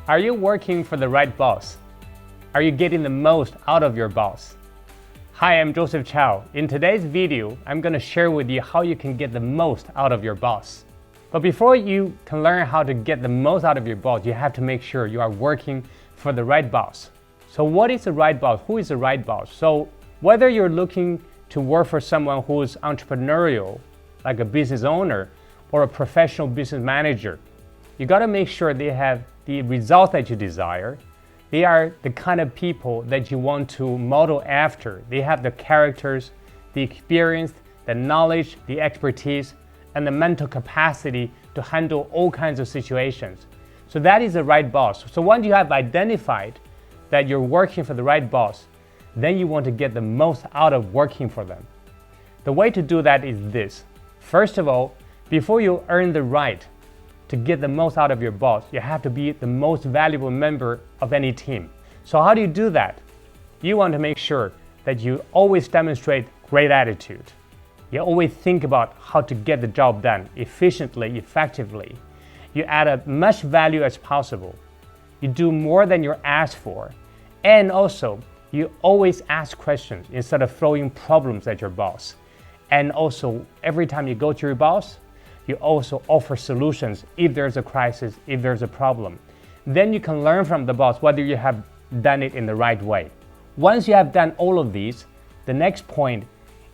Are you working for the right boss? Are you getting the most out of your boss? Hi, I'm Joseph Chou. In today's video, I'm going to share with you how you can get the most out of your boss. But before you can learn how to get the most out of your boss, you have to make sure you are working for the right boss. So what is the right boss? Who is the right boss? So whether you're looking to work for someone who is entrepreneurial, like a business owner, or a professional business manager, you got to make sure they have the results that you desire. They are the kind of people that you want to model after. They have the characters, the experience, the knowledge, the expertise, and the mental capacity to handle all kinds of situations. So that is the right boss. So once you have identified that you're working for the right boss, then you want to get the most out of working for them. The way to do that is this. First of all, before you earn the right to get the most out of your boss, you have to be the most valuable member of any team. So how do you do that? You want to make sure that you always demonstrate great attitude. You always think about how to get the job done efficiently, effectively. You add as much value as possible. You do more than you're asked for. And also, you always ask questions instead of throwing problems at your boss. And also, every time you go to your boss, you also offer solutions if there's a crisis, if there's a problem. Then you can learn from the boss whether you have done it in the right way. Once you have done all of these, the next point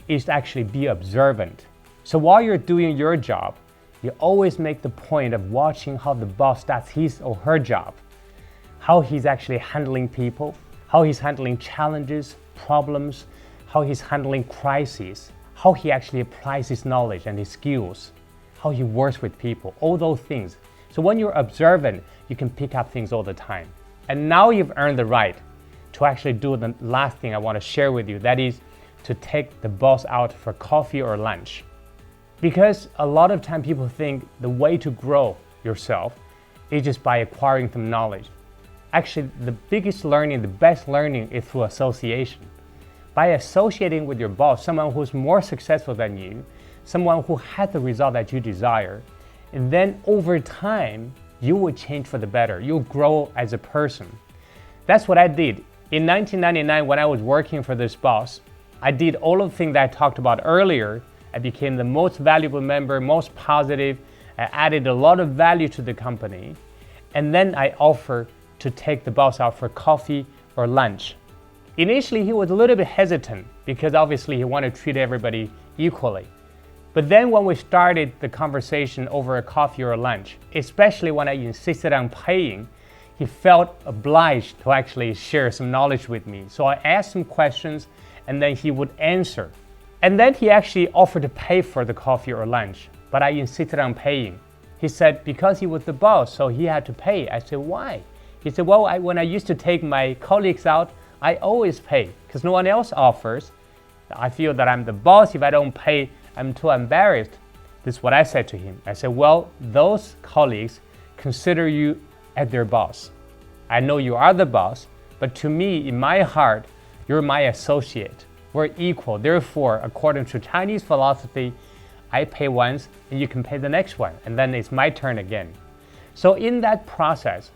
is to actually be observant. So while you're doing your job, you always make the point of watching how the boss does his or her job, how he's actually handling people, how he's handling challenges, problems, how he's handling crises, how he actually applies his knowledge and his skills, how he works with people, all those things. So when you're observant, you can pick up things all the time. And now you've earned the right to actually do the last thing I want to share with you, that is to take the boss out for coffee or lunch. Because a lot of time people think the way to grow yourself is just by acquiring some knowledge. Actually, the biggest learning, the best learning is through association. By associating with your boss, someone who's more successful than you, someone who has the result that you desire, and then over time, you will change for the better. You'll grow as a person. That's what I did. In 1999, when I was working for this boss, I did all of the things that I talked about earlier. I became the most valuable member, most positive. I added a lot of value to the company. And then I offered to take the boss out for coffee or lunch. Initially, he was a little bit hesitant because obviously he wanted to treat everybody equally. But then when we started the conversation over a coffee or a lunch, especially when I insisted on paying, he felt obliged to actually share some knowledge with me. So I asked him questions and then he would answer. And then he actually offered to pay for the coffee or lunch, but I insisted on paying. He said because he was the boss, so he had to pay. I said, why? He said, well, when I used to take my colleagues out, I always pay because no one else offers. I feel that I'm the boss. If I don't pay, I'm too embarrassed. This is what I said to him. I said, well, those colleagues consider you as their boss. I know you are the boss, but to me, in my heart, you're my associate. We're equal. Therefore, according to Chinese philosophy, I pay once and you can pay the next one, and then it's my turn again. So in that process,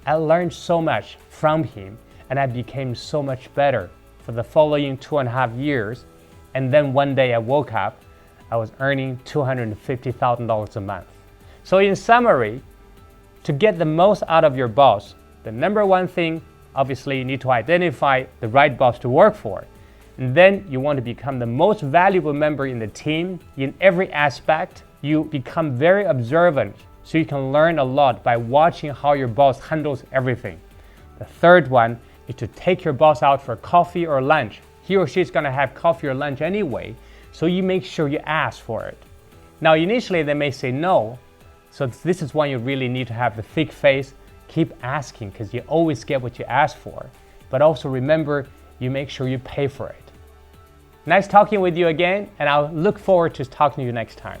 I learned so much from him, and I became so much better for the following 2.5 years. And then one day I woke up, I was earning $250,000 a month. So in summary, to get the most out of your boss, the number one thing, obviously you need to identify the right boss to work for. And then you want to become the most valuable member in the team. In every aspect, you become very observant so you can learn a lot by watching how your boss handles everything. The third one is to take your boss out for coffee or lunch. He or she is going to have coffee or lunch anyway, so you make sure you ask for it. Now, initially, they may say no, so this is when you really need to have the thick face. Keep asking because you always get what you ask for. But also remember, you make sure you pay for it. Nice talking with you again, and I'll look forward to talking to you next time.